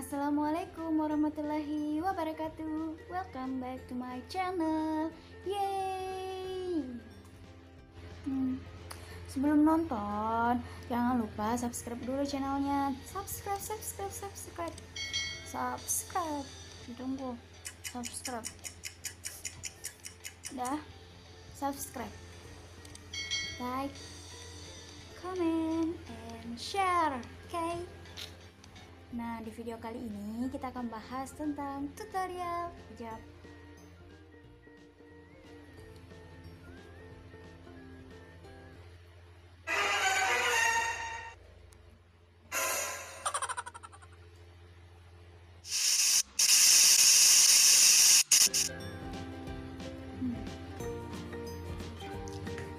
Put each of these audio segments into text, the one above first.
Assalamualaikum warahmatullahi wabarakatuh. Welcome back to my channel. Yeay. Sebelum nonton, jangan lupa subscribe dulu channelnya. Subscribe. Ditunggu. Subscribe. Udah? Subscribe. Like, comment, and share. Okay? Nah, di video kali ini kita akan bahas tentang tutorial hijab.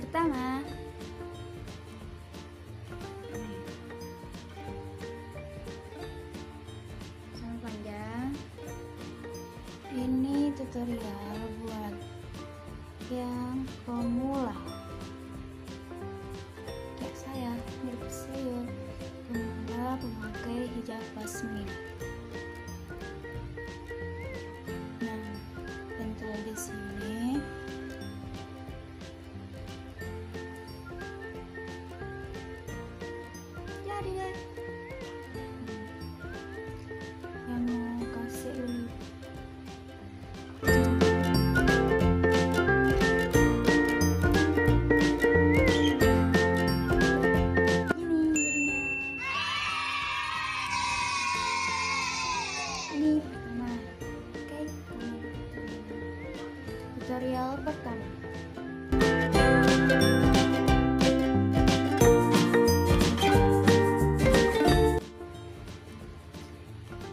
Pertama, ini tutorial buat yang pemula kayak saya, mirip saya, pemula pemakai hijab Pashmina. Nah, tentu di sini jadi deh yang mau kasih dulu. Tutorial pertama.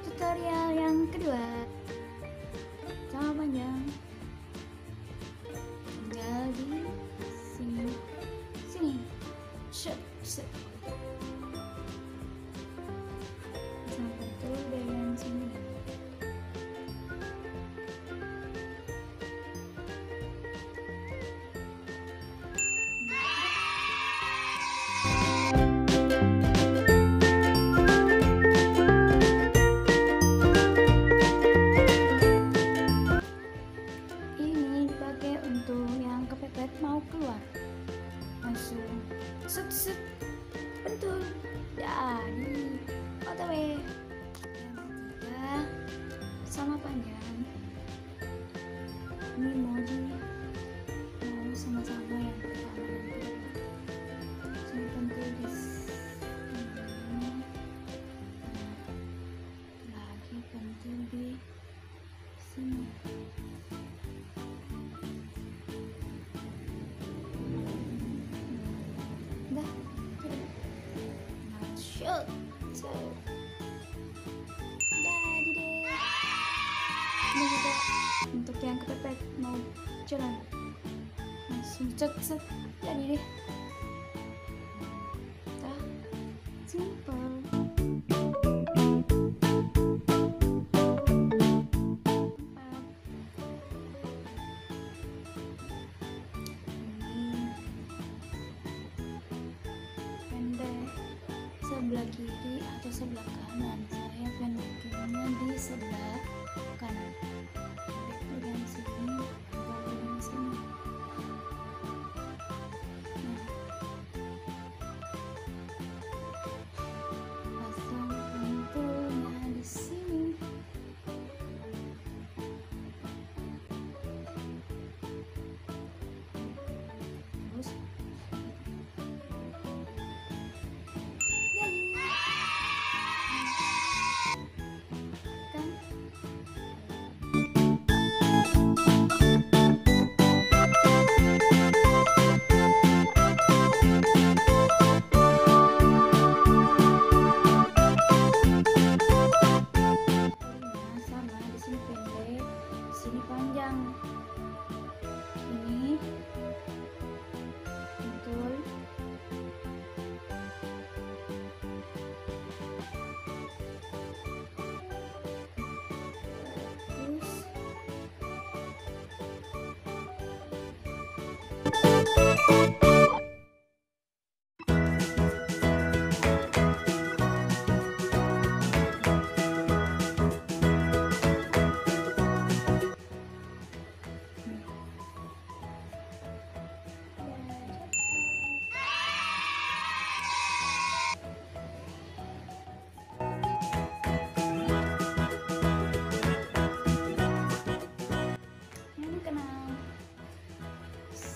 Tutorial yang kedua. Sama panjang. Tinggal di sini. Set. Sama betul dengan sini. Mau keluar langsung set betul jadi otw. Yang ketiga sama panjang, ini mau sama-sama yang pertama dan kedua. Sini pentul di sini, lagi pentul di sini. Jadi deh. Ini juga untuk yang kepepet mau jalan langsung set jadi deh. Simple. Sebelah kiri atau sebelah kanan, saya pendekinnya di sebelah kanan. Bagian sini, bagian sini. Pasang pentulnya di sini. Terus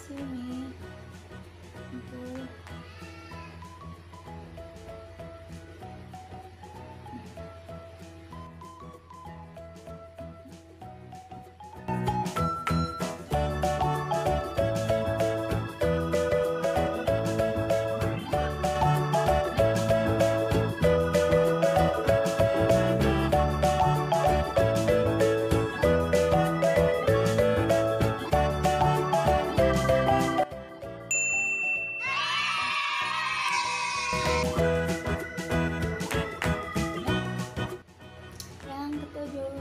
sini untuk yang ketujuh,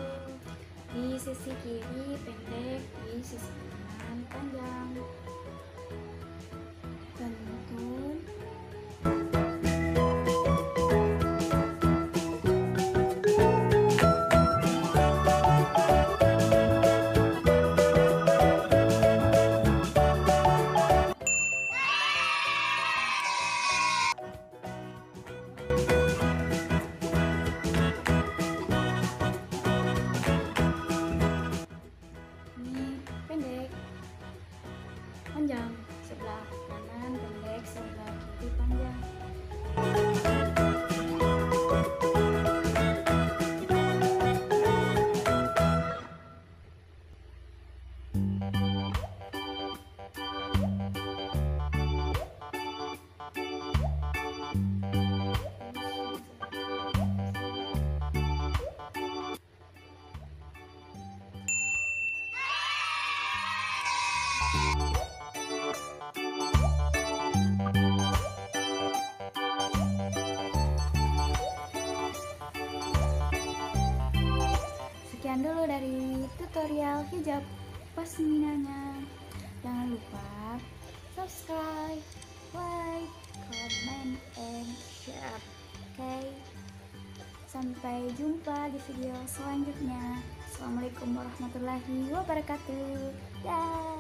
di sisi kiri pendek, di sisi kanan panjang. Tenun. Ini pendek, panjang, sebelah kanan pendek, sebelah kiri panjang. Sekian dulu dari tutorial hijab Pashminanya. Jangan lupa subscribe, like, comment, and share. Oke, sampai jumpa di video selanjutnya. Assalamualaikum warahmatullahi wabarakatuh. Dah.